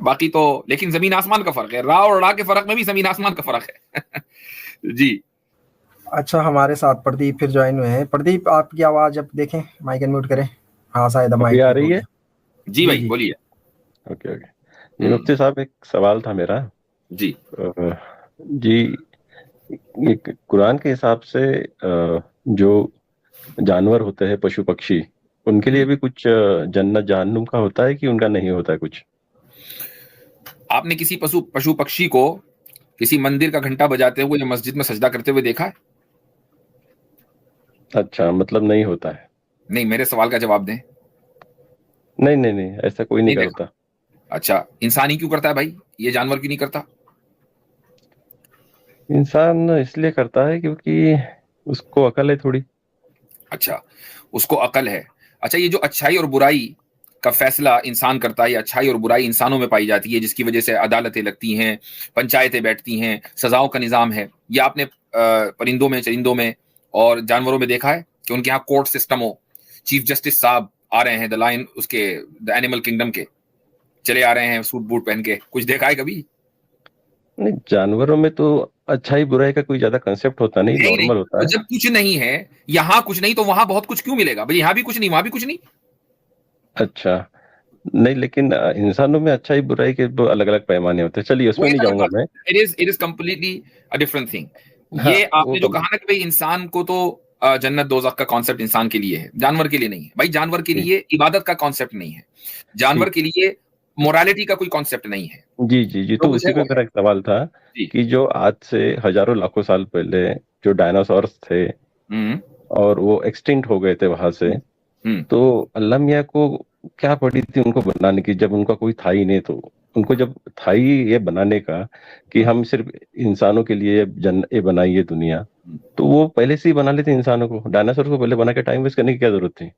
बाकी तो लेकिन जमीन आसमान का फर्क है, रा और ड़ा के फर्क में भी जमीन आसमान का फर्क है। जी अच्छा, हमारे साथ प्रदीप फिर ज्वाइन हुए हैं। प्रदीप, आपकी आवाज अब देखें, माइक अनम्यूट करें। हाँ, शायद अब अभी माइक आ म्यूट हो रही है? गया। जी जी भाई जी। बोलिए। Okay okay. जी मुफ्ती साहब, एक सवाल था मेरा। जी जी, ये कुरान के हिसाब से जो जानवर होते हैं, पशु पक्षी, उनके लिए भी कुछ जन्नत जहन्नुम का होता है कि उनका नहीं होता है कुछ? आपने किसी पशु पशु पक्षी को किसी मंदिर का घंटा बजाते हुए या मस्जिद में सजदा करते हुए देखा है? अच्छा, मतलब नहीं होता है। नहीं, मेरे सवाल का जवाब दें। नहीं नहीं नहीं, ऐसा कोई नहीं नहीं देखा। करता। अच्छा, इंसान ही क्यों करता है भाई, ये जानवर क्यों नहीं करता? इंसान इसलिए करता है क्योंकि उसको अकल है थोड़ी। अच्छा, उसको अकल है। अच्छा, ये जो अच्छाई और बुराई का फैसला इंसान करता है, या अच्छाई और बुराई इंसानों में पाई जाती है, जिसकी वजह से अदालतें लगती हैं, पंचायतें बैठती हैं, सजाओं का निजाम है, ये आपने परिंदों में, चरिंदों में और जानवरों में देखा है कि उनके यहाँ कोर्ट सिस्टम हो, चीफ जस्टिस साहब आ रहे हैं, द लाइन उसके द एनिमल किंगडम के चले आ रहे हैं सूट बूट पहन के, कुछ देखा है कभी? नहीं, जानवरों में तो अच्छाई बुराई का कोई ज्यादा कंसेप्ट होता नहीं, नहीं नहीं, नॉर्मल होता तो है। जब कुछ नहीं है, यहाँ कुछ नहीं तो वहां बहुत कुछ क्यों मिलेगा भाई? यहाँ भी कुछ नहीं, वहां भी कुछ नहीं। अच्छा, नहीं लेकिन इंसानों में अच्छाई बुराई के दो अलग अलग पैमाने होते हैं। चलिए, वो उसमें एक नहीं अलग जाऊंगा बात मैं। है, it is completely a different thing. हाँ, ये वो आपने जो तो कहा ना कि भाई इंसान को तो जन्नत दोजख का कॉन्सेप्ट इंसान के लिए है, जानवर के लिए नहीं है भाई। जानवर के जी, लिए इबादत का कॉन्सेप्ट नहीं है, जानवर ठीक। के लिए मोरालिटी का कोई कॉन्सेप्ट नहीं है। जी जी जी, जो तो कुछ है उसी पे वो है। मेरा एक सवाल था जी। कि जो आज से हजारों लाखों साल पहले जो डायनासोर्स थे हम्म और वो एक्सटिंक्ट हो गए थे वहां से, हम्म तो अल्लाह मियाँ को क्या पड़ी थी उनको बनाने की, जब उनका कोई था ही नहीं? तो उनको जब था ही ये बनाने का कि हम्म, हम सिर्फ इंसानों के लिए ये बनाई ये दुनिया, हम्म। तो वो पहले से ही बना लेते इंसानों को। डायनासोर को पहले बना के टाइम वेस्ट करने की क्या जरूरत थी?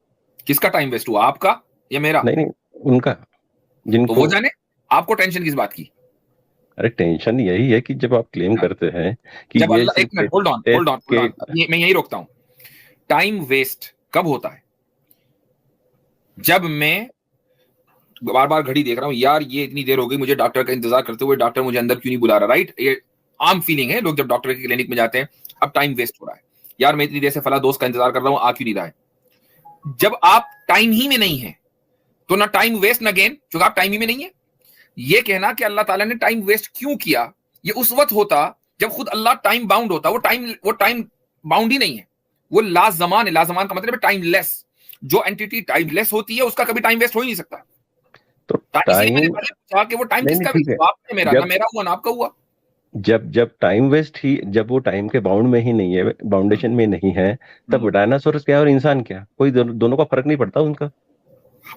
किसका टाइम वेस्ट हुआ, आपका या मेरा? नहीं नहीं, उनका, तो जिनको। वो जाने, आपको टेंशन किस बात की? अरे टेंशन यही है कि जब आप क्लेम हाँ। करते हैं कि जब ये अल्लाह, एक सिर्फ minute, hold on hold test on hold के। ऑन, मैं यही रोकता हूं। टाइम वेस्ट कब होता है? जब मैं बार बार घड़ी देख रहा हूँ, यार ये इतनी देर हो गई मुझे डॉक्टर का इंतजार करते हुए, डॉक्टर मुझे अंदर क्यों नहीं बुला रहा, राइट? ये आम फीलिंग है, लोग जब डॉक्टर के क्लिनिक में जाते हैं, अब टाइम वेस्ट हो रहा है, यार मैं इतनी देर से फला दोस्त का इंतजार कर रहा हूँ, आ क्यों नहीं रहा है? जब आप टाइम ही में नहीं है तो ना टाइम वेस्ट ना गेन, क्योंकि आप टाइम ही में नहीं है। ये कहना कि अल्लाह ताला ने टाइम वेस्ट क्यों किया, ये उस वक्त होता जब खुद अल्लाह टाइम बाउंड होता। वो टाइम बाउंड ही नहीं है, वो लाजमान है। लाजमान का मतलब है टाइमलेस। जो एंटिटी टाइमलेस होती है उसका कभी टाइम वेस्ट हो ही नहीं सकता। तो इसीलिए मैंने टाइम, पहले पूछा कि वो टाइम नहीं नहीं, किसका ठीक वेस्ट है। हुआ? आपने मेरा, ना जब मेरा हुआ ना आपका हुआ। जब जब टाइम वेस्ट ही, जब वो टाइम के बाउंड में ही नहीं है, हम्म, बाउंडेशन में नहीं है, तब हम्म। डायनासोर क्या और इंसान क्या, कोई दोनों का फर्क नहीं पड़ता उनका।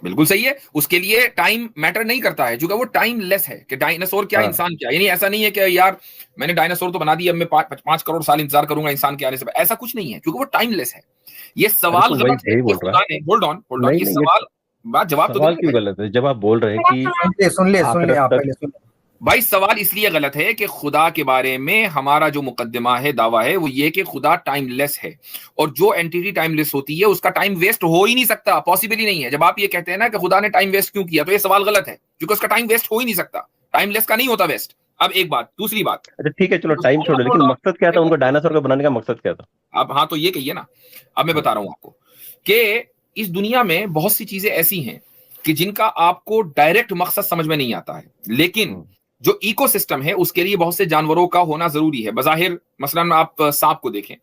बिल्कुल सही है, उसके लिए टाइम मैटर नहीं करता है, क्योंकि वो टाइमलेस है। कि डायनासोर क्या हाँ, इंसान क्या, यानी ऐसा नहीं है कि यार मैंने डायनासोर तो बना दिया, अब मैं 5 करोड़ साल इंतजार करूंगा इंसान के आने से, ऐसा कुछ नहीं है, क्योंकि वो टाइमलेस है। ये अरे सवाल तो वही गलत है वही कि बोल रहा। खुदा ने, होल्ड ऑन, नहीं ये नहीं, ये सवाल, बात जवाब तो सवाल देने क्यों भाई। गलत है जब आप बोल रहे हैं कि सुन ले आप आखिरत तक। पहले सुन। भाई सवाल इसलिए गलत है कि खुदा के बारे में हमारा जो मुकद्दमा है, दावा है, वो ये कि खुदा टाइमलेस है, और जो एंटिटी टाइमलेस होती है उसका टाइम वेस्ट हो ही नहीं सकता, पॉसिबल ही नहीं है। जब आप ये कहते हैं ना कि खुदा ने टाइम वेस्ट क्यों किया, तो ये सवाल गलत है, क्योंकि उसका टाइम वेस्ट हो ही नहीं सकता, टाइमलेस का नहीं होता वेस्ट। अब एक बात, दूसरी बात, अच्छा ठीक है, चलो टाइम छोड़ो, लेकिन hold on, मकसद क्या था उनको डायनासोर का बनाने का, मकसद क्या था? अब हाँ तो ये कहिए ना। अब मैं हाँ। बता रहा हूं आपको कि इस दुनिया में बहुत सी चीजें ऐसी हैं कि जिनका आपको डायरेक्ट मकसद समझ में नहीं आता है, लेकिन हम्म, जो इकोसिस्टम है उसके लिए बहुत से जानवरों का होना जरूरी है। बजाहिर मसलन आप सांप को देखें,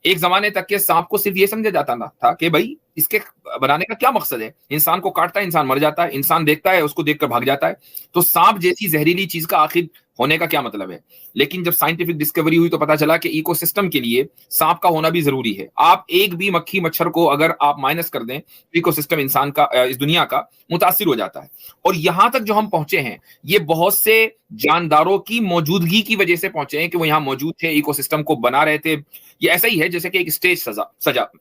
एक जमाने तक के सांप को सिर्फ ये समझा जाता था कि भाई इसके बनाने का क्या मकसद है, इंसान को काटता है, इंसान मर जाता है, इंसान देखता है उसको देखकर भाग जाता है, तो सांप जैसी जहरीली चीज का आखिर होने का क्या मतलब है? लेकिन जब साइंटिफिक डिस्कवरी हुई तो पता चला कि इकोसिस्टम के लिए सांप का होना भी जरूरी है। आप एक भी मक्खी मच्छर को अगर आप माइनस कर दें, इकोसिस्टम इंसान का, इस दुनिया का मुतासिर हो जाता है। और यहां तक जो हम पहुंचे हैं, ये बहुत से जानदारों की मौजूदगी की वजह से पहुंचे हैं कि वो यहां मौजूद थे, इकोसिस्टम को बना रहे थे। ये ऐसा ही है जैसे कि एक स्टेज सजा,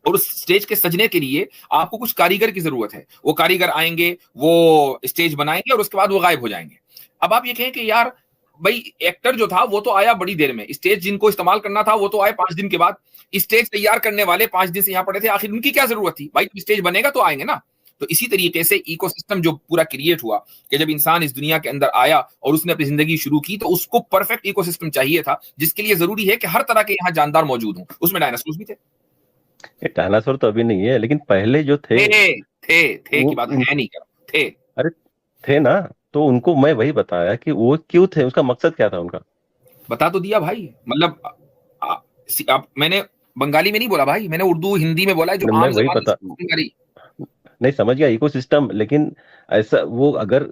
और उस स्टेज के सजने के लिए आपको कुछ कारीगर की जरूरत है। वो कारीगर आएंगे, वो स्टेज बनाएंगे और उसके बाद वो गायब हो जाएंगे। अब आप ये कहें कि यार भाई एक्टर जो था वो तो आया बड़ी देर में, स्टेज जिनको इस्तेमाल करना था वो तो आए 5 दिन के बाद, स्टेज तैयार करने वाले 5 दिन से यहां पड़े थे, आखिर उनकी क्या जरूरत थी? भाई स्टेज बनेगा तो आएंगे ना। तो इसी तरीके से इकोसिस्टम जो पूरा क्रिएट हुआ कि जब इंसान इस दुनिया के अंदर आया और उसने अपनी जिंदगी शुरू की, तो उसको परफेक्ट इकोसिस्टम चाहिए था, जिसके लिए जरूरी है कि हर तरह के यहाँ जानदार मौजूद हों। उसमें डायनासोर भी थे। डायनासोर तो अभी नहीं है, लेकिन पहले जो थे की बात है नहीं कर थे। अरे थे ना, तो उनको मैं वही बताया कि वो क्यों थे, उसका मकसद क्या था उनका। बता तो दिया भाई, मतलब मैंने बंगाली में नहीं बोला भाई, मैंने उर्दू हिंदी में बोला है, जो मैं आम वही ज़बान बता बंगाली। नहीं समझ गया इकोसिस्टम, लेकिन ऐसा वो अगर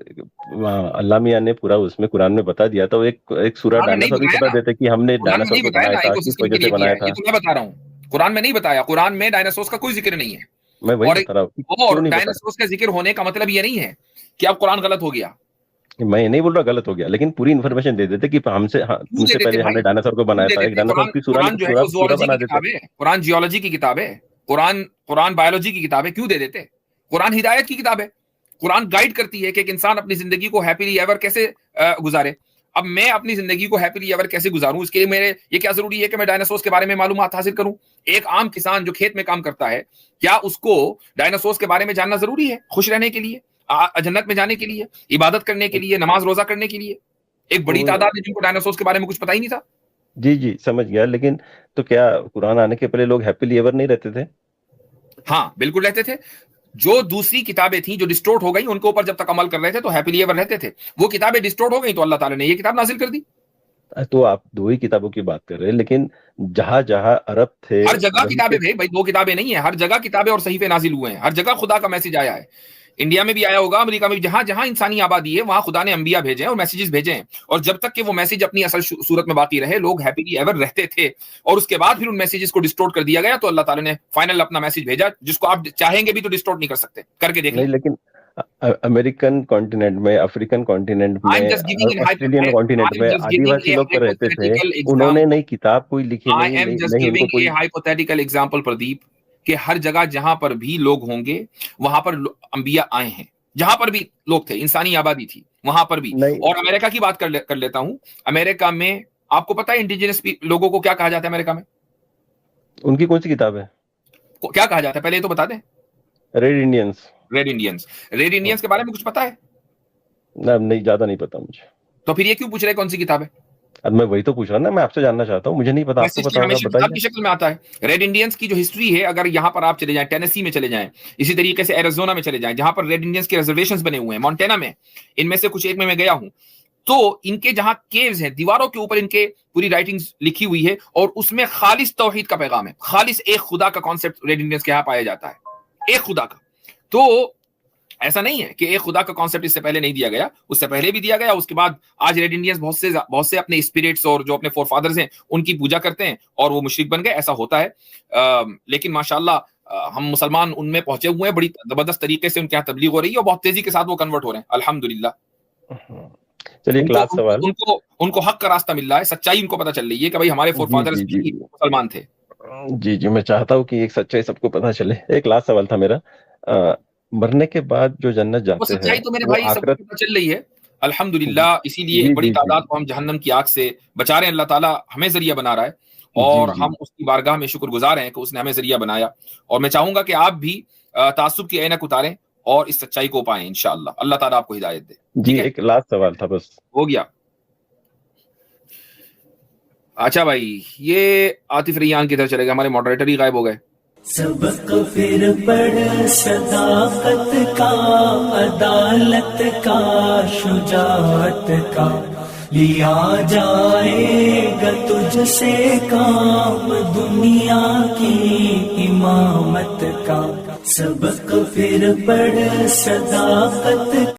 अल्लाह मियां ने पूरा उसमें कुरान में बता दिया तो एक सूरा कुरान में नहीं डायनासोर भी बताया बता ना, देते कि हमने कुरान में डायनासोर नहीं को बताया बनाया ना था, किस इकोसिस्टम के वजह से लिए किया बनाया है, ये था। तो मैं बता रहा हूँ। कुरान में नहीं बताया, कुरान में डायनासोर्स का कोई जिक्र नहीं है। मैं वही और बता रहा हूँ कि क्यों नहीं बताया। डायनासोर्स का जिक्र होने का मतलब ये नहीं है कि अब कुरान गलत हो गया। मैं नहीं बोल रहा गलत हो गया, लेकिन पूरी इन्फॉर्मेशन दे देते कि हमसे क्यों दे तुमसे देते पहले भाई, हमने डायनासोर को क्यों बनाया दे था, एक देते? डायनासोर की कुरान जो है वो पूरा ज़ूलॉजी बना की देते। किताब है, कुरान जियोलॉजी की किताब है, कुरान बायोलॉजी की किताब है, क्यों दे देते? कुरान हिदायत की किताब है, कुरान गाइड करती है कि एक इंसान अपनी जिंदगी को हैप्पीली एवर कैसे गुजारे। अब मैं अपनी जिंदगी को हैप्पीली एवर कैसे गुजारूं, इसके लिए मेरे ये क्या जरूरी है कि मैं डायनासोर्स के बारे में मालूमात हासिल करूं? एक आम किसान जो खेत में काम करता है, क्या उसको डायनासोर्स के बारे में जानना जरूरी है खुश रहने के लिए, जन्नत में जाने के लिए, इबादत करने के लिए, नमाज रोजा करने के लिए? एक बड़ी तादाद है जिनको डायनासोर्स के बारे में कुछ पता ही नहीं था। जी जी समझ गया, लेकिन तो क्या कुरान आने के पहले लोग हैप्पीली एवर नहीं रहते थे? हाँ बिल्कुल रहते थे। जो दूसरी किताबें थी जो डिस्टोर्ट हो गई, उनके ऊपर जब तक अमल कर रहे थे तो हैप्पीली एवर रहते थे। वो किताबें डिस्टोर्ट हो गई तो अल्लाह ताला ने ये किताब नाजिल कर दी। तो आप दो ही किताबों की बात कर रहे हैं, लेकिन जहां जहां अरब थे हर जगह वहीं किताबें पे भाई, दो किताबें नहीं है, हर जगह किताबें और सहीफे नाजिल हुए हैं, हर जगह खुदा का मैसेज आया है। इंडिया में भी आया होगा, अमेरिका में भी, जहां जहां इंसानी आबादी है वहां खुदा ने अंबिया भेजे हैं और मैसेजेस भेजे हैं। और जब तक कि वो मैसेज अपनी असल सूरत में बाकी रहे, लोग हैप्पीली एवर रहते थे। और उसके बाद फिर उन मैसेजेस को डिस्टोर्ट कर दिया गया, तो अल्लाह ताला ने फाइनल अपना मैसेज भेजा, जिसको आप चाहेंगे भी तो डिस्टोर्ट नहीं कर सकते। करके देख नहीं, लें। लेकिन अमेरिकन कॉन्टिनेंट में, अफ्रीकन कॉन्टिनेंट आई एम में जस्ट गिविंग और ऑस्ट्रेलियन कॉन्टिनेंट में आदिवासी लोग तो रहते थे, उन्होंने नई किताब कोई लिखी आई नहीं, एम जस्ट नहीं उनको गिविंग ए कोई। हाइपोथेटिकल एग्जांपल प्रदीप, कि हर जगह जहां पर भी लोग होंगे वहां पर अंबिया आए हैं। जहां पर भी लोग थे, इंसानी आबादी थी, वहां पर भी। नहीं, और अमेरिका की बात कर लेता हूं। अमेरिका में आपको पता है इंडिजिनस लोगों को क्या कहा जाता है अमेरिका में? उनकी कौन सी किताब है? क्या कहा जाता है पहले ये तो बता दें। Red Indians. Red Indians. Red Indians के बारे में कुछ पता है? ना, नहीं, ज्यादा नहीं पता मुझे। तो फिर ये क्यों पूछ रहे कौन सी किताब है? अब मैं वही तो पूछ रहा ना, मैं आपसे जानना चाहता हूँ, मुझे नहीं पता, आपको पता होगा, हमेशा किताब की बताइए। शक्ल में आता है। रेड इंडियंस की जो हिस्ट्री है, अगर यहाँ पर आप चले जाएं, टेनेसी में चले जाएं, इसी तरीके से एरिज़ोना में चले जाएं, जहां पर रेड इंडियंस के रिजर्वेशंस बने हुए हैं, मोंटेना में, इनमें से कुछ एक में मैं गया हूं, तो इनके जहां केव्स हैं, दीवारों के ऊपर इनके पूरी राइटिंग्स लिखी हुई है, और उसमें खालिस तौहीद का पैगाम है, खालिस एक खुदा का कॉन्सेप्ट रेड इंडियंस के यहाँ पाया जाता है, एक खुदा का। तो ऐसा नहीं है कि एक खुदा का कॉन्सेप्ट इससे पहले नहीं दिया गया, उससे पहले भी दिया गया। उसके बाद आज रेड इंडियंस बहुत से अपने स्पिरिट्स और जो अपने फोरफादर्स हैं उनकी पूजा करते हैं और वो मुशरिक बन गए, ऐसा होता है। लेकिन माशाल्लाह हम मुसलमान उनमें पहुंचे हुए हैं, बड़ी जबरदस्त तरीके से उनके यहाँ तबलीग हो रही है और बहुत तेजी के साथ वो कन्वर्ट हो रहे हैं, अल्हम्दुलिल्लाह। चलिए, एक लास्ट सवाल। उनको हक का रास्ता मिल रहा है, सच्चाई उनको पता चल रही है कि भाई हमारे फोरफादर्स भी मुसलमान थे। जी जी, मैं चाहता हूँ कि एक सच्चाई सबको पता चले। एक लास्ट सवाल था मेरा, मरने के बाद जो जन्नत जाते हैं, सच्चाई तो मेरे भाई सबको पता चल रही है, अल्हम्दुलिल्लाह। इसीलिए एक बड़ी तादाद को हम जहन्नम की आग से बचा रहे हैं। अल्लाह ताला हमें जरिया बना रहा है और हम उसकी बारगाह में शुक्रगुजार हैं कि उसने हमें जरिया बनाया। और मैं चाहूंगा कि आप भी तासुब की ऐनक उतारें और इस सच्चाई को पाएं इंशाअल्लाह। अल्लाह ताला आपको हिदायत दे। जी, एक लास्ट सवाल था बस। हो गया। अच्छा भाई, ये आतिफ रियान किधर चले गए? हमारे मॉडरेटर ही गायब हो गए। सबक फिर पढ़ सदाकत का, अदालत का, शुजाअत का, लिया जाएगा तुझसे काम दुनिया की इमामत का। सबक फिर पढ़ सदाकत